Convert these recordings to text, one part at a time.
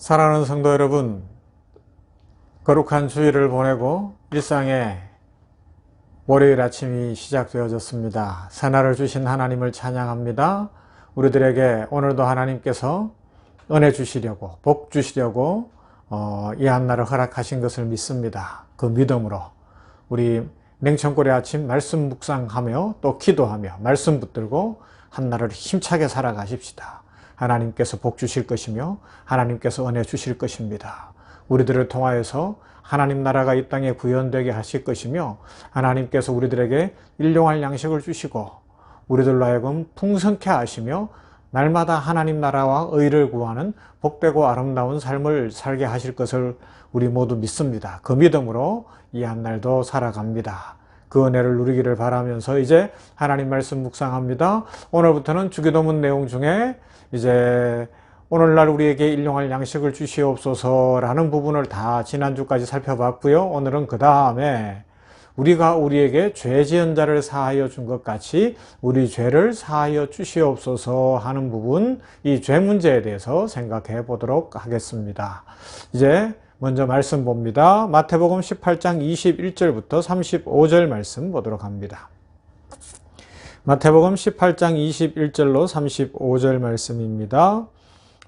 사랑하는 성도 여러분, 거룩한 주일을 보내고 일상의 월요일 아침이 시작되어졌습니다. 새날을 주신 하나님을 찬양합니다. 우리들에게 오늘도 하나님께서 은혜 주시려고, 복 주시려고 이 한날을 허락하신 것을 믿습니다. 그 믿음으로 우리 냉천골의 아침 말씀 묵상하며 또 기도하며 말씀 붙들고 한날을 힘차게 살아가십시다. 하나님께서 복 주실 것이며 하나님께서 은혜 주실 것입니다. 우리들을 통하여서 하나님 나라가 이 땅에 구현되게 하실 것이며 하나님께서 우리들에게 일용할 양식을 주시고 우리들로 하여금 풍성케 하시며 날마다 하나님 나라와 의를 구하는 복되고 아름다운 삶을 살게 하실 것을 우리 모두 믿습니다. 그 믿음으로 이 한날도 살아갑니다. 그 은혜를 누리기를 바라면서 이제 하나님 말씀 묵상합니다. 오늘부터는 주기도문 내용 중에 이제 오늘날 우리에게 일용할 양식을 주시옵소서라는 부분을 다 지난주까지 살펴봤고요. 오늘은 그 다음에 우리가 우리에게 죄 지은 자를 사하여 준 것 같이 우리 죄를 사하여 주시옵소서 하는 부분, 이 죄 문제에 대해서 생각해 보도록 하겠습니다. 이제 먼저 말씀 봅니다. 마태복음 18장 21절부터 35절 말씀 보도록 합니다. 마태복음 18장 21절로 35절 말씀입니다.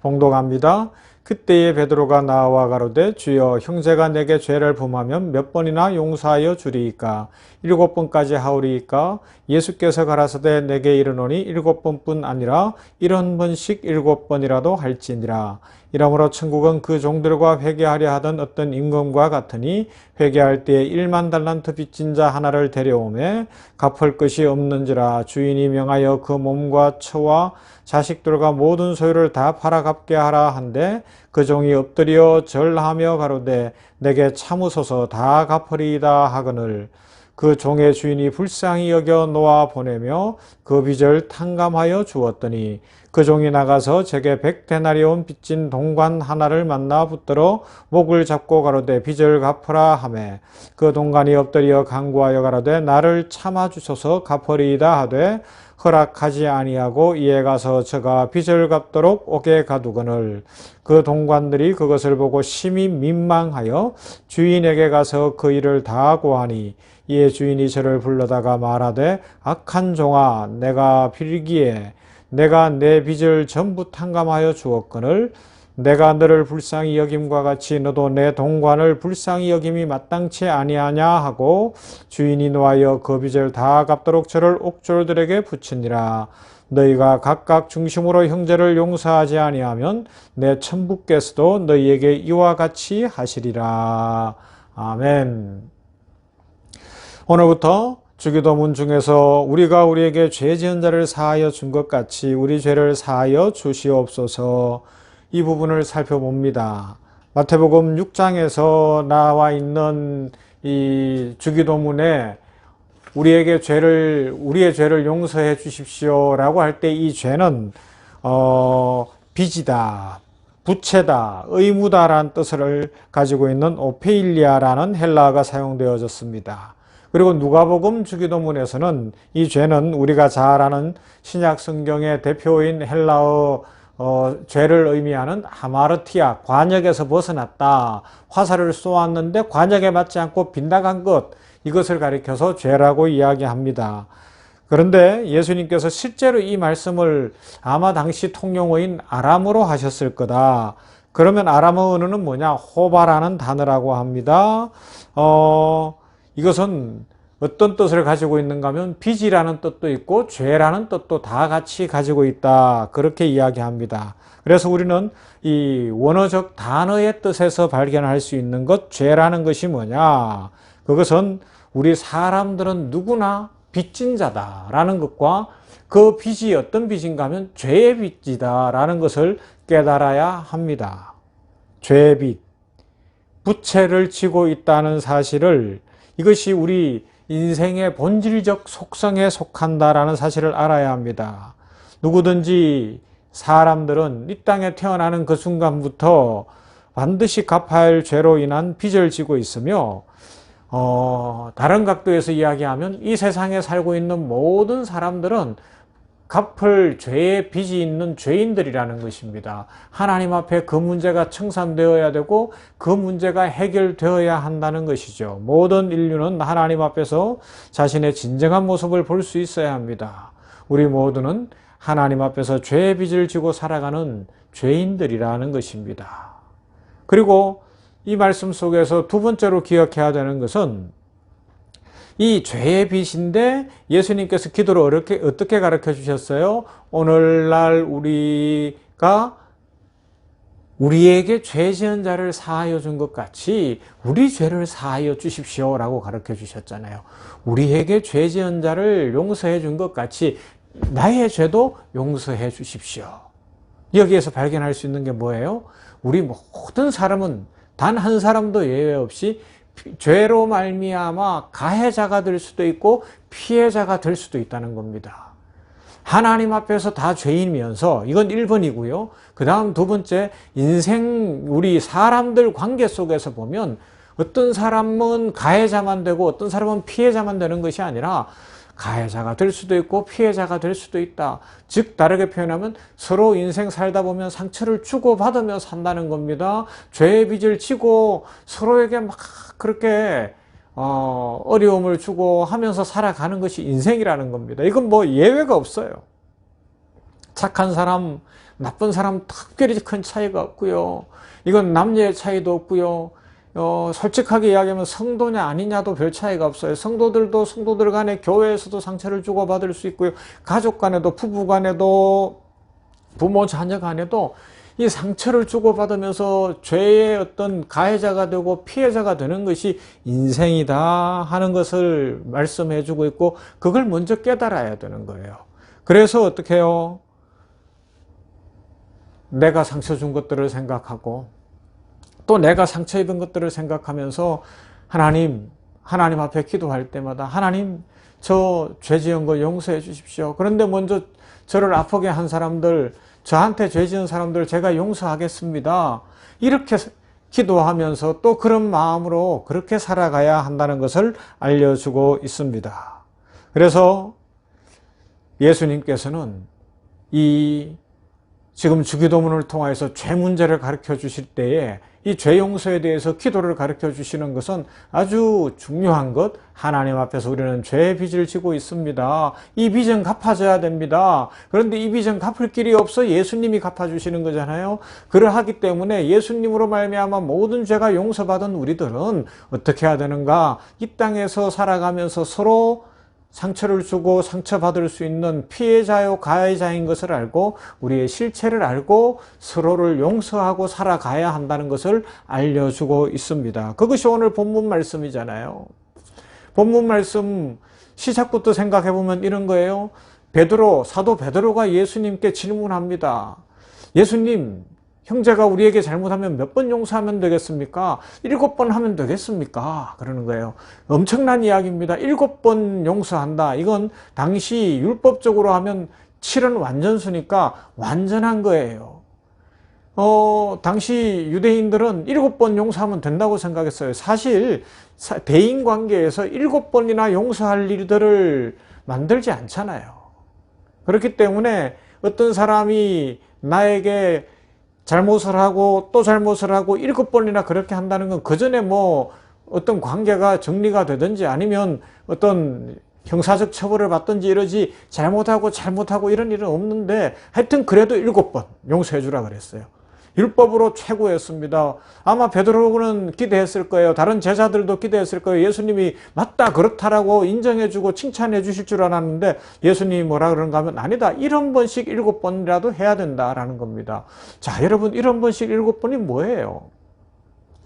봉독합니다. 그때에 베드로가 나와 가로되 주여 형제가 내게 죄를 범하면 몇 번이나 용서하여 주리이까 7번까지 하오리이까 예수께서 가라사대 내게 이르노니 7번뿐 아니라 70번씩 7번이라도 할지니라. 이러므로 천국은 그 종들과 회개하려 하던 어떤 임금과 같으니 회개할 때에 1만 달란트 빚진 자 하나를 데려오매 갚을 것이 없는지라. 주인이 명하여 그 몸과 처와 자식들과 모든 소유를 다 팔아 갚게 하라 한데 그 종이 엎드려 절하며 가로되 내게 참으소서 다 갚으리이다 하거늘 그 종의 주인이 불쌍히 여겨 놓아 보내며 그 빚을 탕감하여 주었더니 그 종이 나가서 제게 100데나리온 빚진 동관 하나를 만나 붙들어 목을 잡고 가로되 빚을 갚으라 하매 그 동관이 엎드려 간구하여 가로되 나를 참아 주소서 갚으리이다 하되 허락하지 아니하고 이에 가서 저가 빚을 갚도록 옥에 가두거늘 그 동관들이 그것을 보고 심히 민망하여 주인에게 가서 그 일을 다 고하니 이에 주인이 저를 불러다가 말하되 악한 종아 내가 빌기에 내가 내 빚을 전부 탕감하여 주었거늘 내가 너를 불쌍히 여김과 같이 너도 내 동관을 불쌍히 여김이 마땅치 아니하냐 하고 주인이 노하여 그 빚을 다 갚도록 저를 옥졸들에게 붙이니라. 너희가 각각 중심으로 형제를 용서하지 아니하면 내 천부께서도 너희에게 이와 같이 하시리라. 아멘. 오늘부터 주기도문 중에서 우리가 우리에게 죄 지은 자를 사하여 준 것 같이 우리 죄를 사하여 주시옵소서 이 부분을 살펴봅니다. 마태복음 6장에서 나와 있는 이 주기도문에 우리의 죄를 용서해 주십시오라고 할 때 이 죄는 빚이다, 부채다, 의무다라는 뜻을 가지고 있는 오페일리아라는 헬라어가 사용되어졌습니다. 그리고 누가복음 주기도문에서는 이 죄는 우리가 잘 아는 신약 성경의 대표인 헬라어 죄를 의미하는 하마르티아, 관역에서 벗어났다, 화살을 쏘았는데 관역에 맞지 않고 빗나간 것, 이것을 가리켜서 죄라고 이야기합니다. 그런데 예수님께서 실제로 이 말씀을 아마 당시 통용어인 아람어로 하셨을 거다. 그러면 아람어 언어는 뭐냐? 호바라는 단어라고 합니다. 이것은 어떤 뜻을 가지고 있는가 하면 빚이라는 뜻도 있고 죄라는 뜻도 다 같이 가지고 있다. 그렇게 이야기합니다. 그래서 우리는 이 원어적 단어의 뜻에서 발견할 수 있는 것, 죄라는 것이 뭐냐? 그것은 우리 사람들은 누구나 빚진 자다라는 것과 그 빚이 어떤 빚인가 하면 죄의 빚이다라는 것을 깨달아야 합니다. 죄의 빚, 부채를 지고 있다는 사실을, 이것이 우리 인생의 본질적 속성에 속한다라는 사실을 알아야 합니다. 누구든지 사람들은 이 땅에 태어나는 그 순간부터 반드시 갚아야 할 죄로 인한 빚을 지고 있으며 다른 각도에서 이야기하면 이 세상에 살고 있는 모든 사람들은 갚을 죄의 빚이 있는 죄인들이라는 것입니다. 하나님 앞에 그 문제가 청산되어야 되고 그 문제가 해결되어야 한다는 것이죠. 모든 인류는 하나님 앞에서 자신의 진정한 모습을 볼 수 있어야 합니다. 우리 모두는 하나님 앞에서 죄의 빚을 지고 살아가는 죄인들이라는 것입니다. 그리고 이 말씀 속에서 두 번째로 기억해야 되는 것은 이 죄의 빚인데 예수님께서 기도를 어떻게 가르쳐 주셨어요? 오늘날 우리가 우리에게 죄 지은 자를 사하여 준 것 같이 우리 죄를 사하여 주십시오 라고 가르쳐 주셨잖아요. 우리에게 죄 지은 자를 용서해 준 것 같이 나의 죄도 용서해 주십시오. 여기에서 발견할 수 있는 게 뭐예요? 우리 모든 사람은 단 한 사람도 예외 없이 죄로 말미암아 가해자가 될 수도 있고 피해자가 될 수도 있다는 겁니다. 하나님 앞에서 다 죄인이면서 이건 1번이고요. 그 다음 두 번째, 인생 우리 사람들 관계 속에서 보면 어떤 사람은 가해자만 되고 어떤 사람은 피해자만 되는 것이 아니라 가해자가 될 수도 있고 피해자가 될 수도 있다. 즉 다르게 표현하면 서로 인생 살다 보면 상처를 주고받으며 산다는 겁니다. 죄의 빚을 지고 서로에게 막 그렇게 어려움을 주고 하면서 살아가는 것이 인생이라는 겁니다. 이건 뭐 예외가 없어요. 착한 사람, 나쁜 사람 특별히 큰 차이가 없고요. 이건 남녀의 차이도 없고요. 솔직하게 이야기하면 성도냐 아니냐도 별 차이가 없어요. 성도들도 성도들 간에 교회에서도 상처를 주고받을 수 있고요. 가족 간에도 부부 간에도 부모 자녀 간에도 이 상처를 주고받으면서 죄의 어떤 가해자가 되고 피해자가 되는 것이 인생이다 하는 것을 말씀해 주고 있고 그걸 먼저 깨달아야 되는 거예요. 그래서 어떻게 해요? 내가 상처 준 것들을 생각하고 또 내가 상처 입은 것들을 생각하면서 하나님 앞에 기도할 때마다 하나님 저 죄 지은 거 용서해 주십시오. 그런데 먼저 저를 아프게 한 사람들, 저한테 죄 지은 사람들 제가 용서하겠습니다. 이렇게 기도하면서 또 그런 마음으로 그렇게 살아가야 한다는 것을 알려주고 있습니다. 그래서 예수님께서는 이 지금 주기도문을 통해서 죄 문제를 가르쳐 주실 때에 이 죄 용서에 대해서 기도를 가르쳐 주시는 것은 아주 중요한 것, 하나님 앞에서 우리는 죄의 빚을 지고 있습니다. 이 빚은 갚아줘야 됩니다. 그런데 이 빚은 갚을 길이 없어 예수님이 갚아주시는 거잖아요. 그러하기 때문에 예수님으로 말미암아 모든 죄가 용서받은 우리들은 어떻게 해야 되는가? 이 땅에서 살아가면서 서로 상처를 주고 상처받을 수 있는 피해자요 가해자인 것을 알고 우리의 실체를 알고 서로를 용서하고 살아가야 한다는 것을 알려주고 있습니다. 그것이 오늘 본문 말씀이잖아요. 본문 말씀 시작부터 생각해보면 이런 거예요. 사도 베드로가 예수님께 질문합니다. 예수님, 형제가 우리에게 잘못하면 몇 번 용서하면 되겠습니까? 7번 하면 되겠습니까? 그러는 거예요. 엄청난 이야기입니다. 7번 용서한다. 이건 당시 율법적으로 하면 7은 완전수니까 완전한 거예요. 당시 유대인들은 7번 용서하면 된다고 생각했어요. 사실 대인 관계에서 7번이나 용서할 일들을 만들지 않잖아요. 그렇기 때문에 어떤 사람이 나에게 잘못을 하고 또 잘못을 하고 7번이나 그렇게 한다는 건 그 전에 뭐 어떤 관계가 정리가 되든지 아니면 어떤 형사적 처벌을 받든지 이러지 잘못하고 이런 일은 없는데 하여튼 그래도 7번 용서해 주라 그랬어요. 율법으로 최고였습니다. 아마 베드로는 기대했을 거예요. 다른 제자들도 기대했을 거예요. 예수님이 맞다 그렇다라고 인정해주고 칭찬해 주실 줄 알았는데 예수님이 뭐라 그러는가 하면 아니다. 1번씩 7번이라도 해야 된다라는 겁니다. 자, 여러분 1번씩 7번이 뭐예요?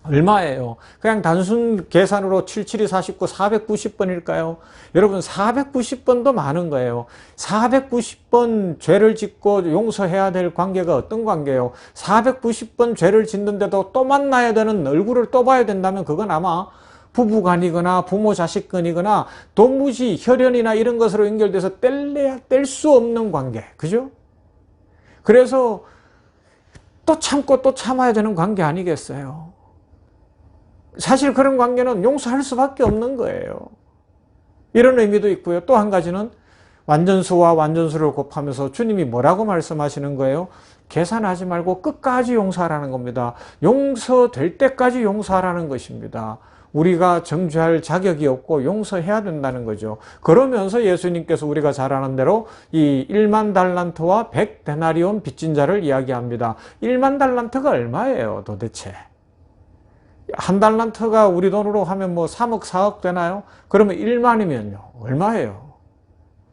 얼마예요? 그냥 단순 계산으로 77이 49, 490번일까요? 여러분 490번도 많은 거예요. 490번 죄를 짓고 용서해야 될 관계가 어떤 관계예요? 490번 죄를 짓는데도 또 만나야 되는 얼굴을 또 봐야 된다면 그건 아마 부부간이거나 부모 자식간이거나 도무지 혈연이나 이런 것으로 연결돼서 뗄 수 없는 관계. 그죠? 그래서 또 참고 또 참아야 되는 관계 아니겠어요? 사실 그런 관계는 용서할 수밖에 없는 거예요. 이런 의미도 있고요. 또 한 가지는 완전수와 완전수를 곱하면서 주님이 뭐라고 말씀하시는 거예요? 계산하지 말고 끝까지 용서하라는 겁니다. 용서될 때까지 용서하라는 것입니다. 우리가 정죄할 자격이 없고 용서해야 된다는 거죠. 그러면서 예수님께서 우리가 잘 아는 대로 이 1만 달란트와 100데나리온 빚진 자를 이야기합니다. 1만 달란트가 얼마예요, 도대체? 한 달란트가 우리 돈으로 하면 뭐 3억, 4억 되나요? 그러면 1만이면요. 얼마예요?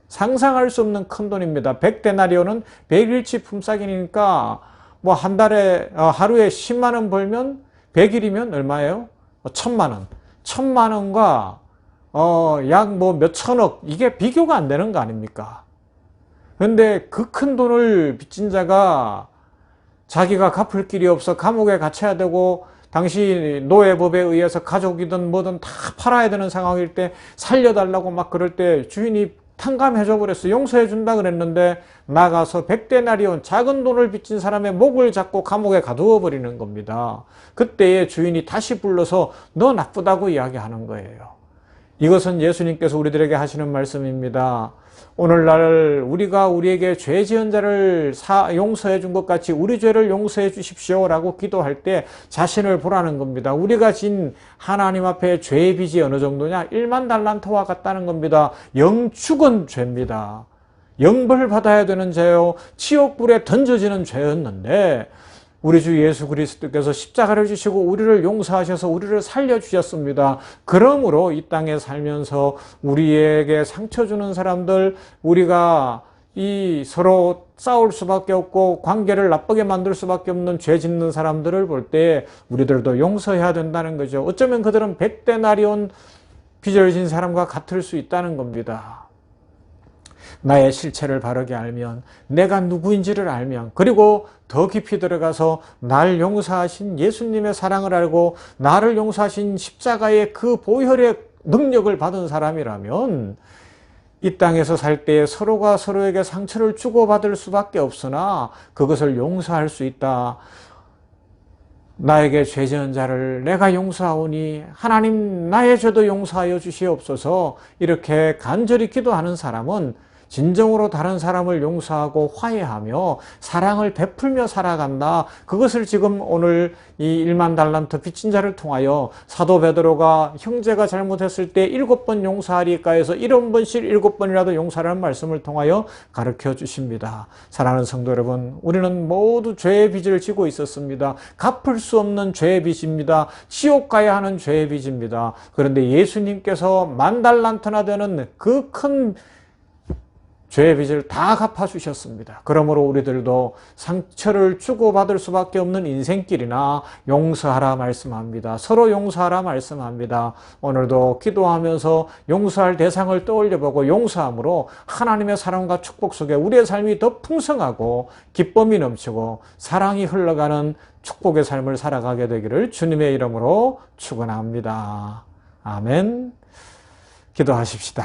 상상할 수 없는 큰 돈입니다. 100데나리온은 100일치 품삯이니까 뭐 한 달에, 하루에 10만 원 벌면 100일이면 얼마예요? 1000만 원. 1000만 원과, 약 뭐 몇천억. 이게 비교가 안 되는 거 아닙니까? 그런데 그 큰 돈을 빚진 자가 자기가 갚을 길이 없어 감옥에 갇혀야 되고, 당시 노예법에 의해서 가족이든 뭐든 다 팔아야 되는 상황일 때 살려달라고 막 그럴 때 주인이 탕감해줘 버렸어. 용서해 준다 그랬는데 나가서 100데나리온 작은 돈을 빚진 사람의 목을 잡고 감옥에 가두어 버리는 겁니다. 그때의 주인이 다시 불러서 너 나쁘다고 이야기하는 거예요. 이것은 예수님께서 우리들에게 하시는 말씀입니다. 오늘날 우리가 우리에게 죄 지은 자를 용서해 준 것 같이 우리 죄를 용서해 주십시오라고 기도할 때 자신을 보라는 겁니다. 우리가 진 하나님 앞에 죄의 빚이 어느 정도냐? 1만 달란트와 같다는 겁니다. 영축은 죄입니다. 영벌 받아야 되는 죄요. 치욕불에 던져지는 죄였는데 우리 주 예수 그리스도께서 십자가를 지시고 우리를 용서하셔서 우리를 살려주셨습니다. 그러므로 이 땅에 살면서 우리에게 상처 주는 사람들, 우리가 이 서로 싸울 수밖에 없고 관계를 나쁘게 만들 수밖에 없는 죄 짓는 사람들을 볼 때 우리들도 용서해야 된다는 거죠. 어쩌면 그들은 100데나리온 빚을 진 사람과 같을 수 있다는 겁니다. 나의 실체를 바르게 알면, 내가 누구인지를 알면, 그리고 더 깊이 들어가서 날 용서하신 예수님의 사랑을 알고 나를 용서하신 십자가의 그 보혈의 능력을 받은 사람이라면 이 땅에서 살 때 서로가 서로에게 상처를 주고받을 수밖에 없으나 그것을 용서할 수 있다. 나에게 죄 지은 자를 내가 용서하오니 하나님 나의 죄도 용서하여 주시옵소서. 이렇게 간절히 기도하는 사람은 진정으로 다른 사람을 용서하고 화해하며 사랑을 베풀며 살아간다. 그것을 지금 오늘 이 1만 달란트 빚진 자를 통하여 사도 베드로가 형제가 잘못했을 때 7번 용서하리까 해서 7번씩 7번이라도 용서하라는 말씀을 통하여 가르쳐 주십니다. 사랑하는 성도 여러분, 우리는 모두 죄의 빚을 지고 있었습니다. 갚을 수 없는 죄의 빚입니다. 지옥 가야 하는 죄의 빚입니다. 그런데 예수님께서 1만 달란트나 되는 그 큰 죄의 빚을 다 갚아주셨습니다. 그러므로 우리들도 상처를 주고받을 수밖에 없는 인생길이나 용서하라 말씀합니다. 서로 용서하라 말씀합니다. 오늘도 기도하면서 용서할 대상을 떠올려보고 용서함으로 하나님의 사랑과 축복 속에 우리의 삶이 더 풍성하고 기쁨이 넘치고 사랑이 흘러가는 축복의 삶을 살아가게 되기를 주님의 이름으로 축원합니다. 아멘. 기도하십시다.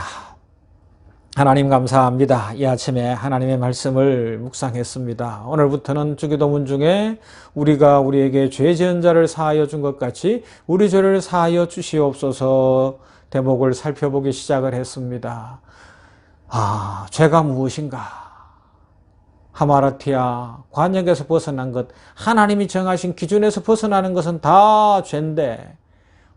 하나님 감사합니다. 이 아침에 하나님의 말씀을 묵상했습니다. 오늘부터는 주기도문 중에 우리가 우리에게 죄 지은 자를 사하여 준 것 같이 우리 죄를 사하여 주시옵소서 대목을 살펴보기 시작을 했습니다. 죄가 무엇인가? 하마르티아, 관역에서 벗어난 것, 하나님이 정하신 기준에서 벗어나는 것은 다 죄인데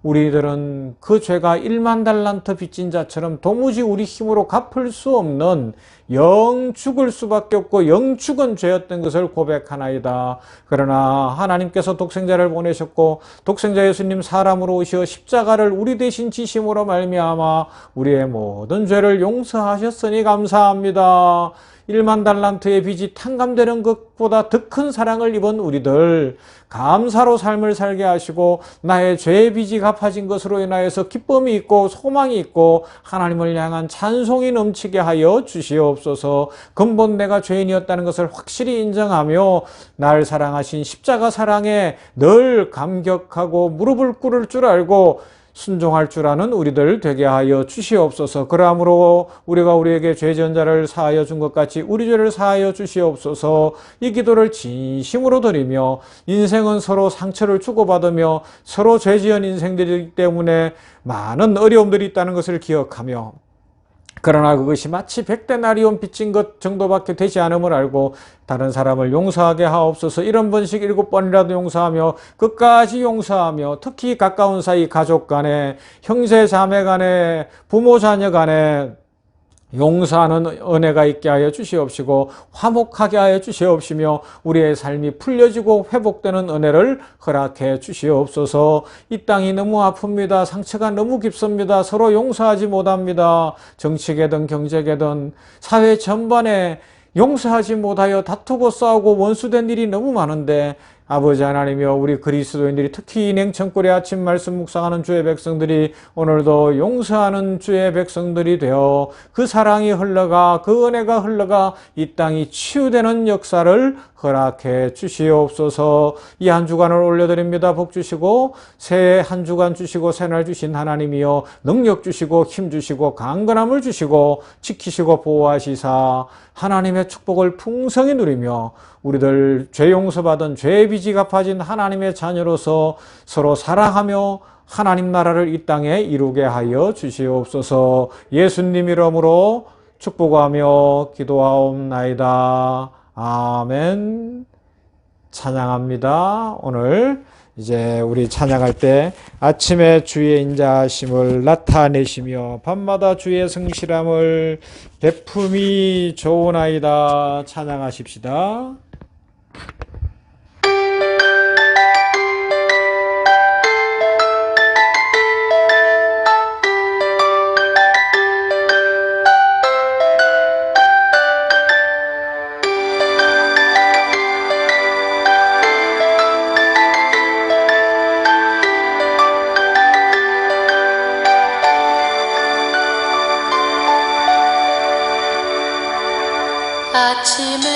우리들은 그 죄가 1만 달란트 빚진 자처럼 도무지 우리 힘으로 갚을 수 없는 영 죽을 수밖에 없고 영 죽은 죄였던 것을 고백하나이다. 그러나 하나님께서 독생자를 보내셨고 독생자 예수님 사람으로 오시어 십자가를 우리 대신 지심으로 말미암아 우리의 모든 죄를 용서하셨으니 감사합니다. 1만 달란트의 빚이 탕감되는 것보다 더 큰 사랑을 입은 우리들 감사로 삶을 살게 하시고 나의 죄의 빚이 갚아진 것으로 인하여서 기쁨이 있고 소망이 있고 하나님을 향한 찬송이 넘치게 하여 주시옵소서. 근본 내가 죄인이었다는 것을 확실히 인정하며 날 사랑하신 십자가 사랑에 늘 감격하고 무릎을 꿇을 줄 알고 순종할 줄 아는 우리들 되게 하여 주시옵소서. 그러므로 우리가 우리에게 죄 지은 자를 사하여 준 것 같이 우리 죄를 사하여 주시옵소서. 이 기도를 진심으로 드리며 인생은 서로 상처를 주고받으며 서로 죄 지은 인생들이기 때문에 많은 어려움들이 있다는 것을 기억하며 그러나 그것이 마치 백대나리온 빚진 것 정도밖에 되지 않음을 알고 다른 사람을 용서하게 하옵소서. 70번씩 7번이라도 용서하며 끝까지 용서하며 특히 가까운 사이 가족 간에 형제 자매 간에 부모 자녀 간에 용서하는 은혜가 있게 하여 주시옵시고 화목하게 하여 주시옵시며 우리의 삶이 풀려지고 회복되는 은혜를 허락해 주시옵소서. 이 땅이 너무 아픕니다. 상처가 너무 깊습니다. 서로 용서하지 못합니다. 정치계든 경제계든 사회 전반에 용서하지 못하여 다투고 싸우고 원수된 일이 너무 많은데 아버지 하나님이여, 우리 그리스도인들이 특히 이 냉천골의 아침 말씀 묵상하는 주의 백성들이 오늘도 용서하는 주의 백성들이 되어 그 사랑이 흘러가 그 은혜가 흘러가 이 땅이 치유되는 역사를 허락해 주시옵소서. 이 한 주간을 올려드립니다. 복 주시고 새해 한 주간 주시고 새날 주신 하나님이여, 능력 주시고 힘 주시고 강건함을 주시고 지키시고 보호하시사 하나님의 축복을 풍성히 누리며 우리들 죄 용서받은 죄의 빚이 갚아진 하나님의 자녀로서 서로 사랑하며 하나님 나라를 이 땅에 이루게 하여 주시옵소서. 예수님 이름으로 축복하며 기도하옵나이다. 아멘. 찬양합니다. 오늘 이제 우리 찬양할 때 아침에 주의 인자하심을 나타내시며 밤마다 주의 성실함을 베품이 좋으나이다. 찬양하십시다. 아침에